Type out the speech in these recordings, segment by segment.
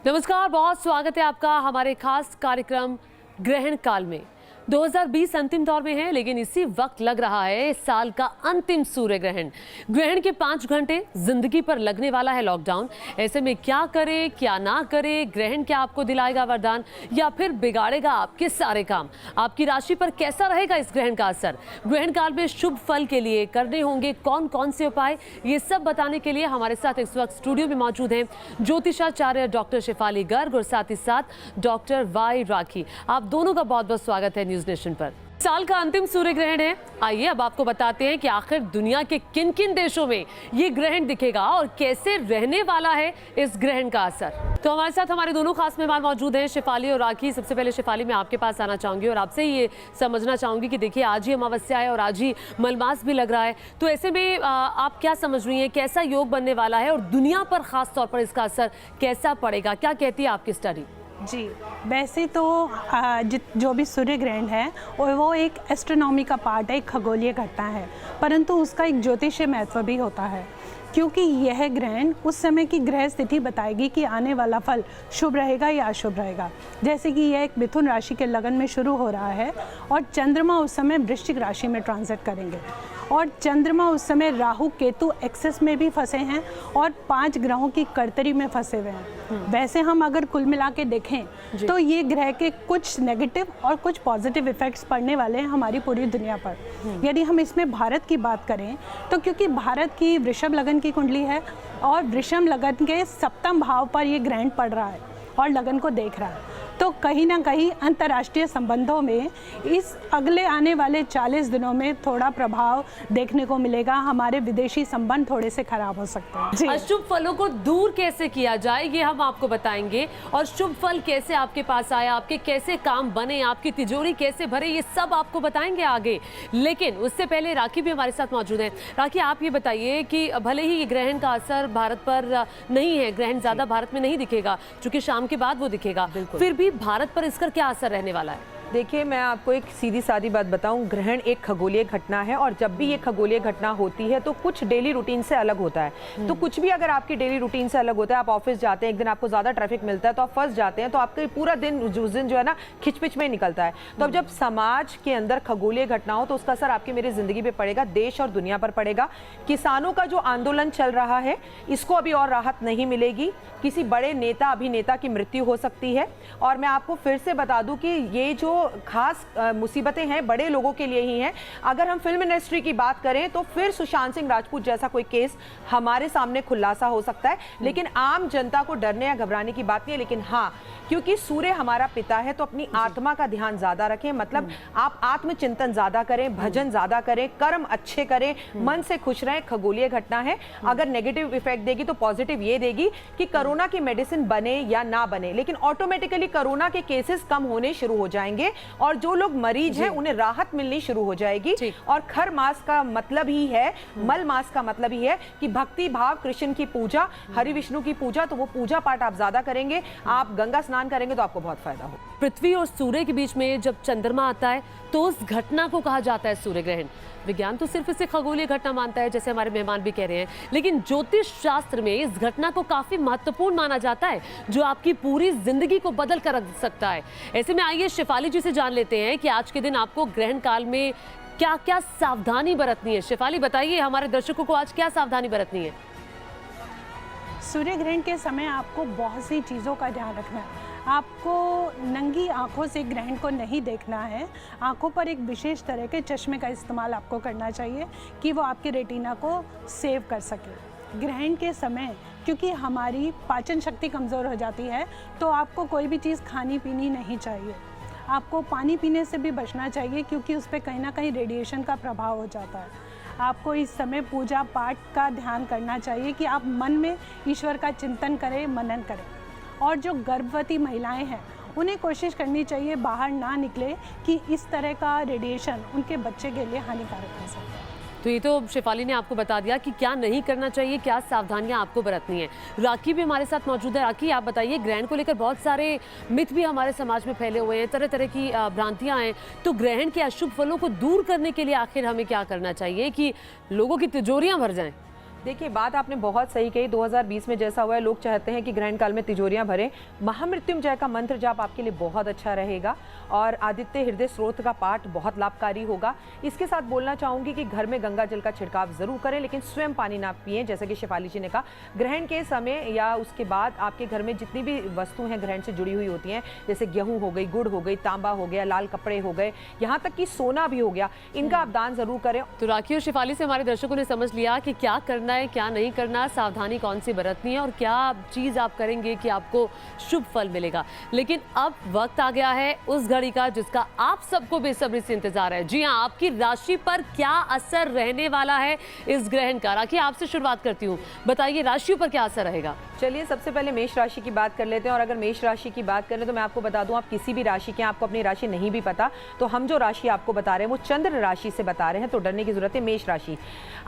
नमस्कार, बहुत स्वागत है आपका हमारे खास कार्यक्रम ग्रहण काल में। 2020 अंतिम दौर में है, लेकिन इसी वक्त लग रहा है इस साल का अंतिम सूर्य ग्रहण। ग्रहण के 5 घंटे जिंदगी पर लगने वाला है लॉकडाउन। ऐसे में क्या करे क्या ना करे, ग्रहण क्या आपको दिलाएगा वरदान या फिर बिगाड़ेगा आपके सारे काम, आपकी राशि पर कैसा रहेगा इस ग्रहण का असर, ग्रहण काल में शुभ फल के लिए करने होंगे कौन कौन से उपाय, ये सब बताने के लिए हमारे साथ इस वक्त स्टूडियो में मौजूद हैं ज्योतिषाचार्य डॉक्टर शेफाली गर्ग और साथ ही साथ डॉक्टर वाई राखी। आप दोनों का बहुत बहुत स्वागत है न्यूज नेशन पर। साल का अंतिम सूर्य ग्रहण है। आइए अब आपको बताते हैं कि आखिर दुनिया के किन किन देशों में ये ग्रहण दिखेगा और कैसे रहने वाला है इस ग्रहण का असर। तो हमारे साथ हमारे दोनों खास मेहमान मौजूद हैं, शेफाली और राखी। सबसे पहले शेफाली, मैं आपके पास आना चाहूंगी और आपसे ये समझना चाहूंगी कि देखिए आज ही अमावस्या है और आज ही मलमास भी लग रहा है, तो ऐसे में आप क्या समझ रही हैं, कैसा योग बनने वाला है और दुनिया पर खास तौर पर इसका असर कैसा पड़ेगा, क्या कहती है आपकी स्टडी? जी, वैसे तो जो भी सूर्य ग्रहण है वो एक एस्ट्रोनॉमी का पार्ट है, एक खगोलीय घटना है, परंतु उसका एक ज्योतिषीय महत्व भी होता है, क्योंकि यह ग्रहण उस समय की ग्रह स्थिति बताएगी कि आने वाला फल शुभ रहेगा या अशुभ रहेगा। जैसे कि यह एक मिथुन राशि के लगन में शुरू हो रहा है और चंद्रमा उस समय वृश्चिक राशि में ट्रांजिट करेंगे और चंद्रमा उस समय राहु केतु एक्सेस में भी फंसे हैं और 5 ग्रहों की कर्तरी में फंसे हुए हैं। वैसे हम अगर कुल मिला के देखें तो ये ग्रह के कुछ नेगेटिव और कुछ पॉजिटिव इफेक्ट्स पड़ने वाले हैं हमारी पूरी दुनिया पर। यदि हम इसमें भारत की बात करें तो क्योंकि भारत की वृषभ लगन की कुंडली है और वृषभ लगन के 7वें भाव पर ये ग्रहण पड़ रहा है और लगन को देख रहा है, तो कहीं ना कहीं अंतर्राष्ट्रीय संबंधों में इस अगले आने वाले 40 दिनों में थोड़ा प्रभाव देखने को मिलेगा। हमारे विदेशी संबंध थोड़े से खराब हो सकते हैं। अशुभ फलों को दूर कैसे किया जाए ये हम आपको बताएंगे और शुभ फल कैसे आपके पास आए, आपके कैसे काम बने, आपकी तिजोरी कैसे भरे, ये सब आपको बताएंगे आगे। लेकिन उससे पहले राखी भी हमारे साथ मौजूद है। राखी, आप ये बताइए कि भले ही ये ग्रहण का असर भारत पर नहीं है, ग्रहण ज्यादा भारत में नहीं दिखेगा, चूंकि शाम के बाद वो दिखेगा, फिर भी भारत पर इसका क्या असर रहने वाला है? देखिए, मैं आपको एक सीधी सादी बात बताऊं, ग्रहण एक खगोलीय घटना है और जब भी ये खगोलीय घटना होती है तो कुछ डेली रूटीन से अलग होता है। तो कुछ भी अगर आपकी डेली रूटीन से अलग होता है, आप ऑफिस जाते हैं, एक दिन आपको ज़्यादा ट्रैफिक मिलता है तो आप फंस जाते हैं, तो आपका पूरा दिन उस दिन जो है ना खिचपिच में निकलता है। तो अब जब समाज के अंदर खगोलीय घटना हो तो उसका असर आपकी मेरी ज़िंदगी पर पड़ेगा, देश और दुनिया पर पड़ेगा। किसानों का जो आंदोलन चल रहा है इसको अभी और राहत नहीं मिलेगी, किसी बड़े नेता अभिनेता की मृत्यु हो सकती है। और मैं आपको फिर से बता दूं कि ये जो खास मुसीबतें हैं बड़े लोगों के लिए ही हैं। अगर हम फिल्म इंडस्ट्री की बात करें तो फिर सुशांत सिंह राजपूत जैसा कोई केस हमारे सामने खुलासा हो सकता है, लेकिन आम जनता को डरने या घबराने की बात नहीं है। लेकिन हाँ, क्योंकि सूर्य हमारा पिता है तो अपनी आत्मा का ध्यान ज्यादा रखें, मतलब आप आत्मचिंतन ज्यादा करें, भजन ज्यादा करें, कर्म अच्छे करें, मन से खुश रहें। खगोलीय घटना है, अगर नेगेटिव इफेक्ट देगी तो पॉजिटिव ये देगी कि कोरोना की मेडिसिन बने या ना बने, लेकिन ऑटोमेटिकली कोरोना के केसेस कम होने शुरू हो जाएंगे और जो लोग मरीज हैं उन्हें राहत मिलनी शुरू हो जाएगी। और खर मास का मतलब ही है, मल मास का मतलब ही है कि भक्ति भाव, कृष्ण की पूजा, हरि विष्णु की पूजा, तो वो पूजा पाठ आप ज्यादा करेंगे, आप गंगा स्नान करेंगे तो आपको बहुत फायदा हो। पृथ्वी और सूर्य के बीच में जब चंद्रमा आता है तो उस घटना को कहा जाता है सूर्य ग्रहण। विज्ञान तो सिर्फ इसे खगोलीय घटना मानता है, जैसे हमारे मेहमान भी कह रहे हैं, लेकिन ज्योतिष शास्त्र में इस घटना को काफी महत्वपूर्ण माना जाता है, जो आपकी पूरी जिंदगी को बदल कर रख सकता है। ऐसे में आइए शेफाली जी से जान लेते हैं कि आज के दिन आपको ग्रहण काल में क्या क्या सावधानी बरतनी है। शेफाली, बताइए हमारे दर्शकों को आज क्या सावधानी बरतनी है? सूर्य ग्रहण के समय आपको बहुत सी चीज़ों का ध्यान रखना है। आपको नंगी आंखों से ग्रहण को नहीं देखना है, आंखों पर एक विशेष तरह के चश्मे का इस्तेमाल आपको करना चाहिए कि वो आपके रेटिना को सेव कर सके। ग्रहण के समय क्योंकि हमारी पाचन शक्ति कमज़ोर हो जाती है तो आपको कोई भी चीज़ खानी पीनी नहीं चाहिए। आपको पानी पीने से भी बचना चाहिए क्योंकि उस पर कहीं ना कहीं रेडिएशन का प्रभाव हो जाता है। आपको इस समय पूजा पाठ का ध्यान करना चाहिए कि आप मन में ईश्वर का चिंतन करें, मनन करें। और जो गर्भवती महिलाएं हैं उन्हें कोशिश करनी चाहिए बाहर ना निकले कि इस तरह का रेडिएशन उनके बच्चे के लिए हानिकारक हो सकता है। तो ये तो शेफाली ने आपको बता दिया कि क्या नहीं करना चाहिए, क्या सावधानियां आपको बरतनी है। राखी भी हमारे साथ मौजूद है। राखी, आप बताइए, ग्रहण को लेकर बहुत सारे मिथ भी हमारे समाज में फैले हुए हैं, तरह तरह की भ्रांतियां हैं, तो ग्रहण के अशुभ फलों को दूर करने के लिए आखिर हमें क्या करना चाहिए कि लोगों की तिजोरियां भर जाएं? देखिए, बात आपने बहुत सही कही। 2020 में जैसा हुआ है, लोग चाहते हैं कि ग्रहण काल में तिजोरियां भरें। महामृत्युंजय का मंत्र जाप आपके लिए बहुत अच्छा रहेगा और आदित्य हृदय स्रोत का पाठ बहुत लाभकारी होगा। इसके साथ बोलना चाहूंगी कि घर में गंगा जल का छिड़काव जरूर करें, लेकिन स्वयं पानी ना पिएं। जैसे कि शेफाली जी ने कहा, ग्रहण के समय या उसके बाद आपके घर में जितनी भी वस्तु हैं ग्रहण से जुड़ी हुई होती हैं, जैसे गेहूं हो गई, गुड़ हो गई, तांबा हो गया, लाल कपड़े हो गए, यहाँ तक कि सोना भी हो गया, इनका आप दान जरूर करें। तो राखी और शेफाली से हमारे दर्शकों ने समझ लिया कि क्या करना है, क्या नहीं करना, सावधानी कौन सी बरतनी है और क्या चीज आप करेंगे कि आपको शुभ फल मिलेगा। लेकिन अब वक्त आ गया है उस घड़ी का जिसका आप सबको बेसब्री से इंतजार है। जी हाँ, आपकी राशि पर क्या असर रहने वाला है इस ग्रहण का। राखी, आपसे शुरुआत करती हूँ, बताइए राशियों पर क्या असर रहेगा। चलिए, सबसे पहले मेष राशि की बात कर लेते हैं। और अगर मेष राशि की बात करें तो मैं आपको बता दूं, आप किसी भी राशि के, आपको अपनी राशि नहीं भी पता तो हम जो राशि आपको बता रहे हैं वो चंद्र राशि से बता रहे हैं, तो डरने की जरूरत है। मेष राशि,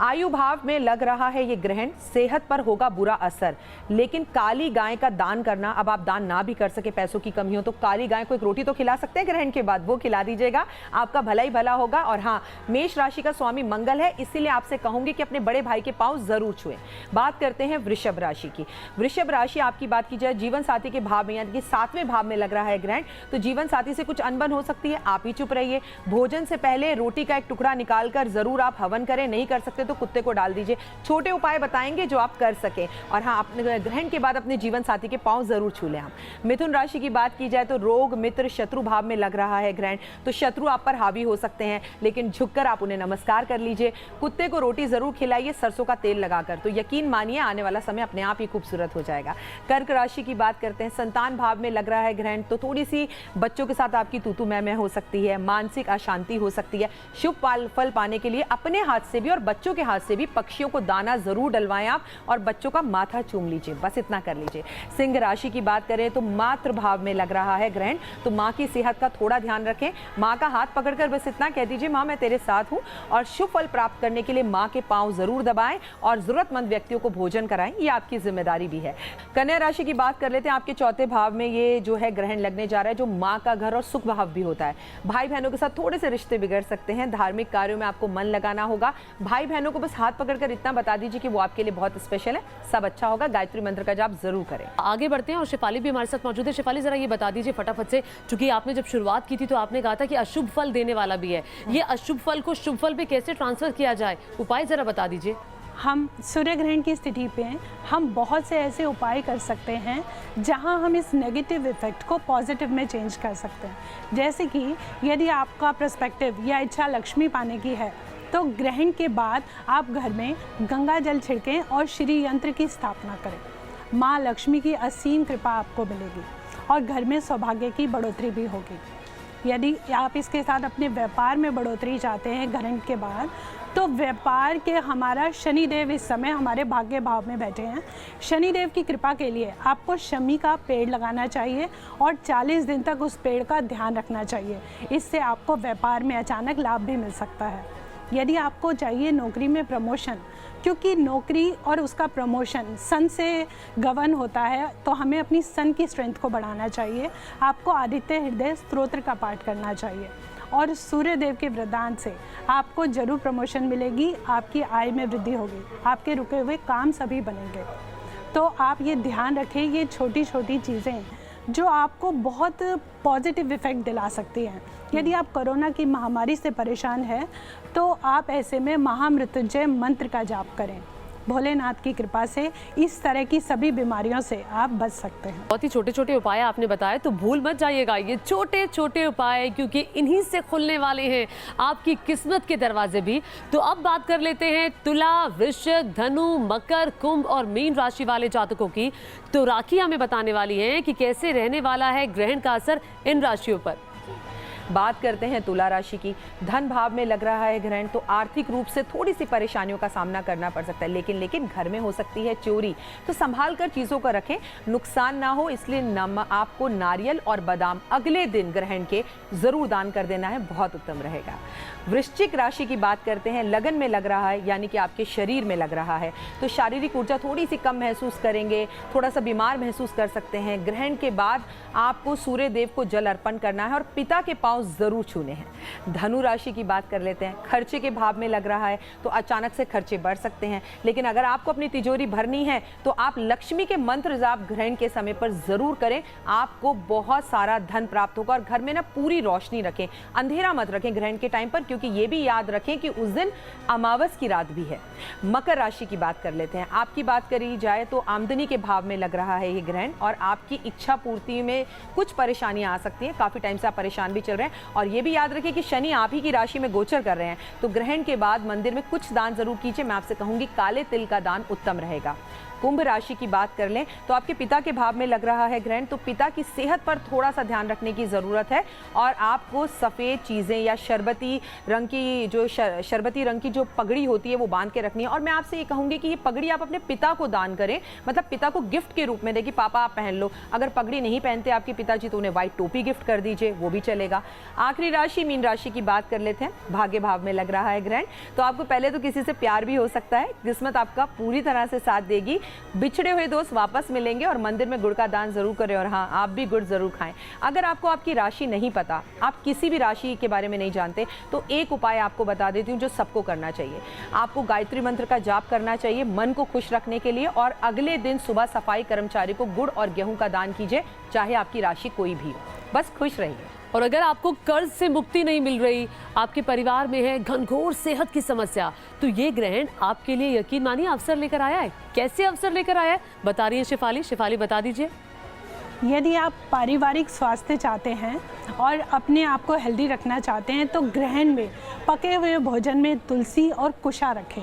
आयु भाव में लग रहा है ये ग्रहण, सेहत पर होगा बुरा असर, लेकिन काली गाय का दान करना। अब आप दान ना भी कर सके, पैसों की कमी हो, तो काली गाय को एक रोटी तो खिला सकते हैं ग्रहण के बाद, वो खिला दीजिएगा, आपका भला ही भला होगा। और हाँ, मेष राशि का स्वामी मंगल है, इसीलिए आपसे कहूंगी कि अपने बड़े भाई के पांव जरूर छुएं। बात करते हैं वृषभ राशि की। वृषभ राशि आपकी बात की जाए, जीवन साथी के भाव में यानी कि 7वें भाव में लग रहा है ग्रहण, तो जीवन साथी से कुछ अनबन हो सकती है, आप ही चुप रहिए। भोजन से पहले रोटी का एक टुकड़ा निकालकर जरूर आप हवन करें, नहीं कर सकते तो कुत्ते को डाल दीजिए। छोटे उपाय बताएंगे जो आप कर सकें। और हाँ, अपने ग्रहण के बाद अपने जीवन साथी के पांव जरूर छू लें हम। मिथुन राशि की बात की जाए तो रोग मित्र शत्रु भाव में लग रहा है ग्रहण, तो शत्रु आप पर हावी हो सकते हैं, लेकिन झुककर आप उन्हें नमस्कार कर लीजिए। कुत्ते को रोटी जरूर खिलाइए सरसों का तेल लगाकर, तो यकीन मानिए आने वाला समय अपने आप ही खूबसूरत हो जाएगा। कर्क राशि की बात करते हैं। संतान भाव में लग रहा है ग्रहण, तो थोड़ी सी बच्चों के साथ आपकी तू मैं हो सकती है, मानसिक अशांति हो सकती है। शुभ फल पाने के लिए अपने हाथ से भी और बच्चों के हाथ से भी पक्षियों को दाना जरूर डलवाएं आप, और बच्चों का माथा चूम लीजिए, बस इतना कर लीजिए। सिंह राशि की बात करें तो मातृ भाव में लग रहा है ग्रहण, तो माँ की सेहत का थोड़ा ध्यान रखें। माँ का हाथ पकड़कर बस इतना कह दीजिए, माँ मैं तेरे साथ हूँ। और शुभ फल प्राप्त करने के लिए माँ के पांव जरूर दबाएं और जरूरतमंद व्यक्तियों को भोजन कराएं, ये आपकी जिम्मेदारी भी है। कन्या राशि की बात कर लेते हैं। आपके 4थे भाव में ये जो है ग्रहण लगने जा रहा है, जो माँ का घर और सुख भाव भी होता है। भाई बहनों के साथ थोड़े से रिश्ते बिगड़ सकते हैं, धार्मिक कार्यों में आपको मन लगाना होगा। भाई बहनों को बस हाथ पकड़कर इतना बता दीजिए कि वो आपके लिए बहुत स्पेशल है, सब अच्छा होगा। गायत्री मंत्र का जाप जरूर करें। आगे बढ़ते हैं और शेफाली भी हमारे साथ मौजूद है। शेफाली, जरा ये बता दीजिए फटाफट से, क्योंकि आपने जब शुरुआत की थी तो आपने कहा था कि अशुभ फल देने वाला भी है, ये अशुभ फल को शुभ फल पे कैसे ट्रांसफर किया जाए, उपाय जरा बता दीजिए। हम सूर्य ग्रहण की स्थिति पे हम बहुत से ऐसे उपाय कर सकते हैं जहां हम इस नेगेटिव इफेक्ट को पॉजिटिव में चेंज कर सकते हैं। जैसे कि यदि आपका पर्सपेक्टिव या इच्छा लक्ष्मी पाने की है, तो ग्रहण के बाद आप घर में गंगा जल छिड़कें और श्री यंत्र की स्थापना करें। माँ लक्ष्मी की असीम कृपा आपको मिलेगी और घर में सौभाग्य की बढ़ोतरी भी होगी। यदि आप इसके साथ अपने व्यापार में बढ़ोतरी चाहते हैं ग्रहण के बाद, तो व्यापार के हमारा शनिदेव इस समय हमारे भाग्य भाव में बैठे हैं। शनिदेव की कृपा के लिए आपको शमी का पेड़ लगाना चाहिए और 40 दिन तक उस पेड़ का ध्यान रखना चाहिए। इससे आपको व्यापार में अचानक लाभ भी मिल सकता है। यदि आपको चाहिए नौकरी में प्रमोशन, क्योंकि नौकरी और उसका प्रमोशन सन से गवर्न होता है, तो हमें अपनी सन की स्ट्रेंथ को बढ़ाना चाहिए। आपको आदित्य हृदय स्तोत्र का पाठ करना चाहिए और सूर्य देव के वरदान से आपको जरूर प्रमोशन मिलेगी, आपकी आय में वृद्धि होगी, आपके रुके हुए काम सभी बनेंगे। तो आप ये ध्यान रखें, ये छोटी छोटी चीज़ें जो आपको बहुत पॉजिटिव इफ़ेक्ट दिला सकती हैं। यदि आप कोरोना की महामारी से परेशान हैं, तो आप ऐसे में महामृत्युंजय मंत्र का जाप करें। भोलेनाथ की कृपा से इस तरह की सभी बीमारियों से आप बच सकते हैं। बहुत ही छोटे छोटे उपाय आपने बताए, तो भूल मत जाइएगा ये छोटे छोटे उपाय, क्योंकि इन्हीं से खुलने वाले हैं आपकी किस्मत के दरवाजे भी। तो अब बात कर लेते हैं तुला, वृश्चिक, धनु, मकर, कुंभ और मीन राशि वाले जातकों की। तो राखी हमें बताने वाली है कि कैसे रहने वाला है ग्रहण का असर इन राशियों पर। बात करते हैं तुला राशि की। धन भाव में लग रहा है ग्रहण, तो आर्थिक रूप से थोड़ी सी परेशानियों का सामना करना पड़ सकता है, लेकिन घर में हो सकती है चोरी, तो संभाल कर चीज़ों को रखें, नुकसान ना हो। इसलिए आपको नारियल और बादाम अगले दिन ग्रहण के जरूर दान कर देना है, बहुत उत्तम रहेगा। वृश्चिक राशि की बात करते हैं। लगन में लग रहा है, यानी कि आपके शरीर में लग रहा है, तो शारीरिक ऊर्जा थोड़ी सी कम महसूस करेंगे, थोड़ा सा बीमार महसूस कर सकते हैं। ग्रहण के बाद आपको सूर्य देव को जल अर्पण करना है और पिता के पांव पांव जरूर छूने हैं। धनु राशि की बात कर लेते हैं। खर्चे के भाव में लग रहा है तो अचानक से खर्चे बढ़ सकते हैं, लेकिन अगर आपको अपनी तिजोरी भरनी है तो आप लक्ष्मी के मंत्र जाप ग्रहण के समय पर जरूर करें। आपको बहुत सारा धन प्राप्त होगा और घर में ना पूरी रोशनी रखें, अंधेरा मत रखें ग्रहण के टाइम पर, क्योंकि ये भी याद रखें कि उस दिन अमावस की रात भी है। मकर राशि की बात कर लेते हैं। आपकी बात करी जाए तो आमदनी के भाव में लग रहा है ये ग्रहण, और आपकी इच्छा पूर्ति में कुछ परेशानियां आ सकती हैं। काफी टाइम से आप परेशान भी चल रहे हैं, और ये भी याद रखें कि शनि आप ही की राशि में गोचर कर रहे हैं, तो ग्रहण के बाद मंदिर में कुछ दान जरूर कीजिए। मैं आपसे कहूंगी काले तिल का दान उत्तम रहेगा। कुंभ राशि की बात कर लें तो आपके पिता के भाव में लग रहा है ग्रहण, तो पिता की सेहत पर थोड़ा सा ध्यान रखने की ज़रूरत है, और आपको सफ़ेद चीज़ें या शरबती रंग की जो पगड़ी होती है वो बांध के रखनी है। और मैं आपसे ये कहूँगी कि ये पगड़ी आप अपने पिता को दान करें, मतलब पिता को गिफ्ट के रूप में दें कि पापा आप पहन लो। अगर पगड़ी नहीं पहनते आपके पिताजी तो उन्हें व्हाइट टोपी गिफ्ट कर दीजिए, वो भी चलेगा। आखिरी राशि मीन राशि की बात कर लेते हैं। भाग्य भाव में लग रहा है ग्रहण, तो आपको पहले तो किसी से प्यार भी हो सकता है, किस्मत आपका पूरी तरह से साथ देगी, बिछड़े हुए दोस्त वापस मिलेंगे, और मंदिर में गुड़ का दान जरूर करें, और हाँ आप भी गुड़ जरूर खाएं। अगर आपको आपकी राशि नहीं पता, आप किसी भी राशि के बारे में नहीं जानते, तो एक उपाय आपको बता देती हूँ जो सबको करना चाहिए। आपको गायत्री मंत्र का जाप करना चाहिए मन को खुश रखने के लिए, और अगले दिन सुबह सफाई कर्मचारी को गुड़ और गेहूं का दान कीजिए, चाहे आपकी राशि कोई भी हो, बस खुश रहिए। और अगर आपको कर्ज से मुक्ति नहीं मिल रही, आपके परिवार में है घनघोर सेहत की समस्या, तो ये ग्रहण आपके लिए यकीन मानिए अवसर लेकर आया है। कैसे अवसर लेकर आया है बता रही है शेफाली। शेफाली बता दीजिए। यदि आप पारिवारिक स्वास्थ्य चाहते हैं और अपने आप को हेल्दी रखना चाहते हैं तो ग्रहण में पके हुए भोजन में तुलसी और कुशा रखें।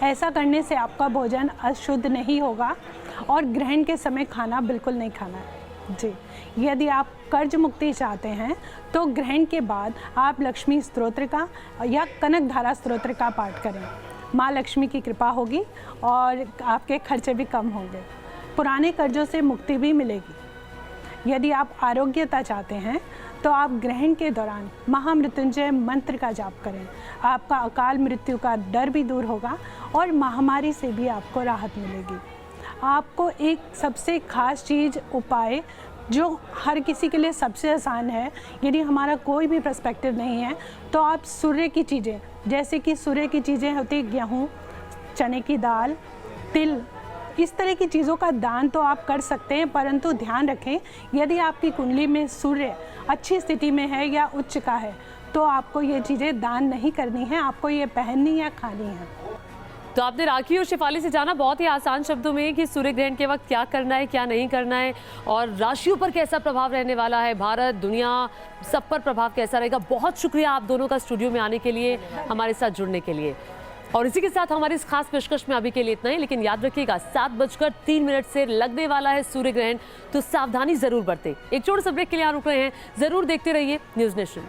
ऐसा करने से आपका भोजन अशुद्ध नहीं होगा, और ग्रहण के समय खाना बिल्कुल नहीं खाना है जी। यदि आप कर्ज मुक्ति चाहते हैं तो ग्रहण के बाद आप लक्ष्मी स्तोत्र का या कनक धारा स्तोत्र का पाठ करें। माँ लक्ष्मी की कृपा होगी और आपके खर्चे भी कम होंगे, पुराने कर्जों से मुक्ति भी मिलेगी। यदि आप आरोग्यता चाहते हैं तो आप ग्रहण के दौरान महामृत्युंजय मंत्र का जाप करें। आपका अकाल मृत्यु का डर भी दूर होगा और महामारी से भी आपको राहत मिलेगी। आपको एक सबसे खास चीज़ उपाय जो हर किसी के लिए सबसे आसान है, यदि हमारा कोई भी पर्सपेक्टिव नहीं है तो आप सूर्य की चीज़ें, जैसे कि सूर्य की चीज़ें होती गेहूँ, चने की दाल, तिल, इस तरह की चीज़ों का दान तो आप कर सकते हैं, परंतु ध्यान रखें यदि आपकी कुंडली में सूर्य अच्छी स्थिति में है या उच्च का है तो आपको ये चीज़ें दान नहीं करनी है, आपको ये पहननी या खानी है। तो आपने राखी और शेफाली से जाना बहुत ही आसान शब्दों में कि सूर्य ग्रहण के वक्त क्या करना है क्या नहीं करना है, और राशियों पर कैसा प्रभाव रहने वाला है, भारत दुनिया सब पर प्रभाव कैसा रहेगा। बहुत शुक्रिया आप दोनों का स्टूडियो में आने के लिए, हमारे साथ जुड़ने के लिए। और इसी के साथ हमारी इस खास पेशकश में अभी के लिए इतना ही, लेकिन याद रखिएगा 7:03 से लगने वाला है सूर्य ग्रहण, तो सावधानी जरूर बरतें। एक छोटे से ब्रेक के लिए यहाँ रुक रहे हैं, जरूर देखते रहिए न्यूज़ नेशन।